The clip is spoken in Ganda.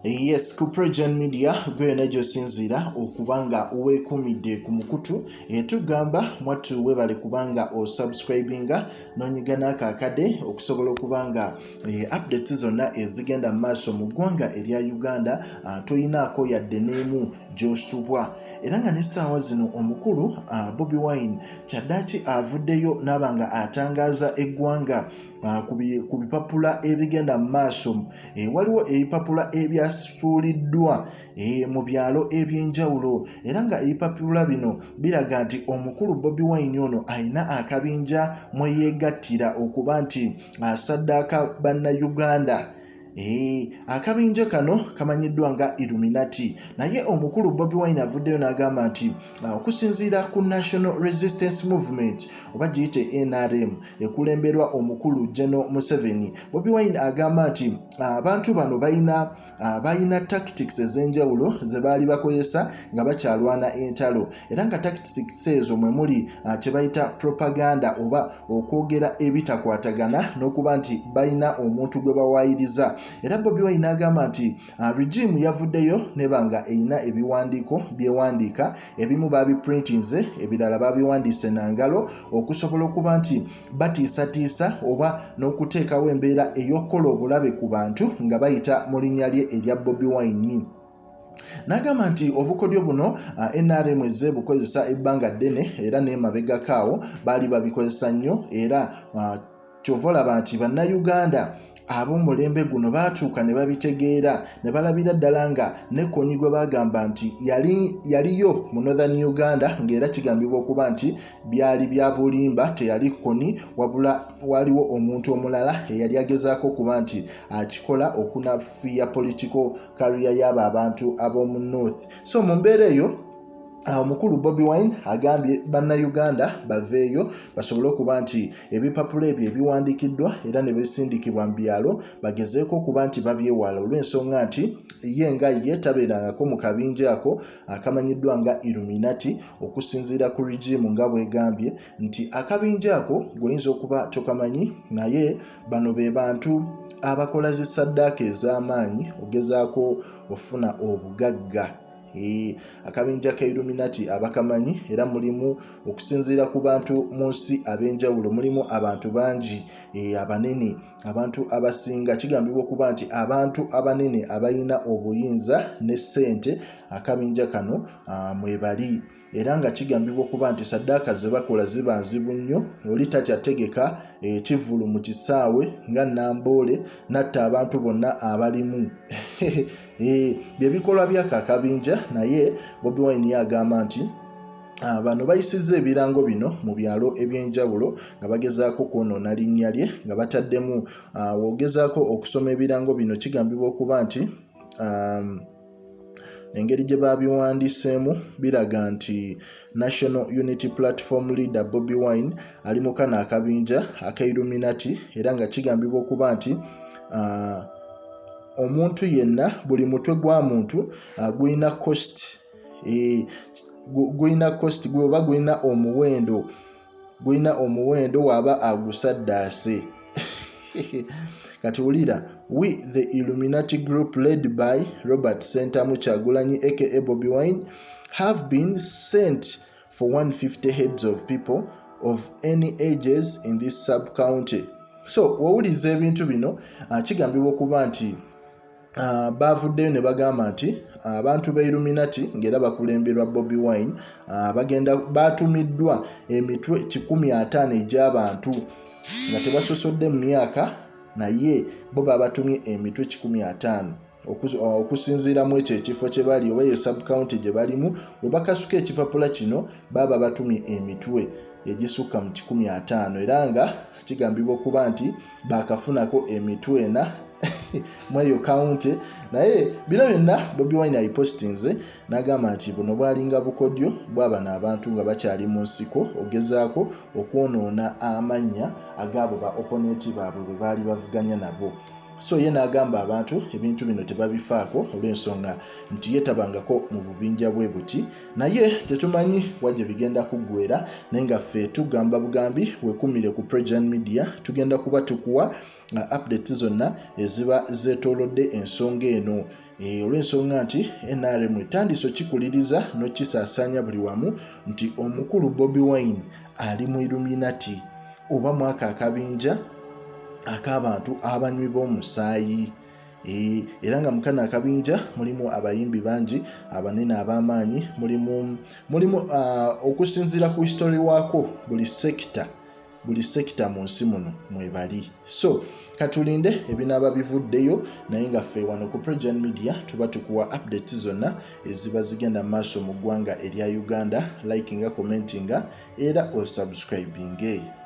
Yes, ku Progen Media gwe najo sinzira okubanga uwekumide ku mukutu tugamba mwatu webale kubanga o subscribinga nonyigana akakade okusobola okubanga updates zonna ezigenda maaso mu ggwanga erya Uganda toyinaako yadde neemu gy'osubwa era nga n'essaawa zino omukulu Bobi Wine kyaddaaki avuddeyo n'abanga atangaza eggwanga ku bipapula ebigenda mu maaso waliwo ebipapula ebyasuuliddwa mu byalo eby'enjawulo era nga ebipapula bino biraga nti omukulu Bobi Wine ono ayina akabinja mwe yeegattira okuba nti asaddaaka bannayuganda. Akabinja kano kamanyiddwa nga illuminati naye omukulu Bobi Wine avuddeyo n'agamba nti okusinziira ku National Resistance Movement oba giyite NRM ekulemberwa omukulu Yoweri Museveni, Bobi Wine agamba nti abantu bano bayina tactics ez'enjawulo ze baali bakozesa nga bakyalwana entalo era nga tactics ezo mwe muli kye bayita propaganda oba okwogera ebitakwatagana n'okuba nti bayina omuntu gwe bawaayiriza. Era Bobi Wine agamba nti regime yavuddeyo nebanga eyina ebiwandiiko byewandiika ebimu babiprintinze ebirala babiwandiise na ngalo okusobola okuba nti batiisatiisa oba n'okuteekawo embeera ey'okukola obulabe ku bantu nga bayita mu linnya lye erya Bobi Wine. N'agamba nti obukodyo buno NRM ezze bukozesa ebbanga ddene era n'emabegakaawo baali babikozesa nnyo era kyova olaba nti bannayuganda ab'omulembe guno baatuuka ne babitegeera ne balabira ddala nga nekkonyi gwe bagamba nti yaliyo mu Northern Uganda ng'era kigambibwa okuba nti byali bya bulimba teyali kkoni wabula waliwo omuntu omulala eyali agezaako okuba nti akikola okunafuya political career y'abo abantu ab'omu North. So mu mbeera eyo omukulu Bobi Wine agambye bannayuganda baveeyo basobole okuba nti ebipapula ebyo ebiwandiikiddwa era ne bisindikibwa mu byalo bagezeeko okuba nti babyewala olw'ensonga nti ye nga ye tabeerangako mu kabinja ako akamanyiddwa nga illuminati okusinziira ku regime nga bwegambye nti akabinja ako goyinza okuba tokamanyi naye bano be bantu abakola zisaddaaka ez'amaanyi ogezaako ofuna obugagga. Akabinja ka illuminati abakamanyi era mulimu okusinziira ku bantu mu nsi ab'enjawulo mulimu abantu bangi abanene abantu abasinga kigambibwa okuba nti abantu abanene abayina obuyinza ne ssente akabinja kano mwebali era nga kigambibwa okuba nti saddaaka ze bakola ziba nzibu nnyo oli tatyategeka ekivulu mu kisaawe nga Namboole natta abantu bonna abalimu bye bikolwa by'akakabinja naye Bobi Wine yagamba nti bano bayisizza ebirango bino mu byalo eby'enjawulo nga bagezaako kwonoona linnya lye nga bataddemu wogezaako okusoma ebirango bino kigambibwa okuba nti engeri gye babiwandiseemu biraga nti National Unity Platform leader Bobi Wine ali mu kano akabinja aka illuminati era nga kigambibwa okuba nti omuntu yenna buli mutwe gwa muntu gulina cost gwoba gulina omuwendo waaba agusaddaase. Kati wulira, we the Illuminati group led by Robert Ssentamu Kyagulanyi aka Bobi Wine have been sent for 150 heads of people of any ages in this sub-county. So wawuliza ebintu bino kigambibwa okuba nti bavuddeyo ne bagamba nti abantu ba illuminati ng'era bakulemberwa Bobi Wine bagenda batumiddwa emitwe 150 egy'abantu nga tebasosodde mu myaka naye bo babatumye emitwe 150 okusinziira mu ekyo ekifo kye bali oba eyo sub-county gye balimu bwe bakasuka ekipapula kino baba batumye emitwe egisukka mu 150 era nga kigambibwa okuba nti bakafunako emitwe 4 mu eyo county naye bino byonna Bobi Wine ayipostinze n'agamba nti buno bwalinga bukodyo bw'abano abantu nga bakyali mu nsiko ogezaako okwonoona amannya ag'abo ba opponenti baabwe bwe baali bavuganya nabo. So ye n'agamba abantu ebintu bino tebabifaako olw'ensonga nti yetabangako mu bubinja bwe buti naye tetumanyi wajje bigenda kuggwera naye nga ffe tugamba bugambi wekumire ku Progen Media tugenda kuba tukuwa updates zonna eziba zetolodde ensonga eno. Olw'ensonga nti NRM etandise okikuliriza n'okisaasanya buli wamu nti omukulu Bobi Wine ali mu illuminati oba mwaka akabinja ak'abantu abanywi b'omusaayi. Era nga mukana akabinja mulimu abayimbi bangi abanene ab'amaanyi, mulimu okusinziira ku history waako buli sekita mu nsi muno mwebali. So katulinde ebinaaba bivuddeyo, naye nga ffe wano ku Progen Media tuba tukuwa updates zonna eziba zigenda maaso mu ggwanga erya Uganda. Likinga, commentinga era osubscribinge.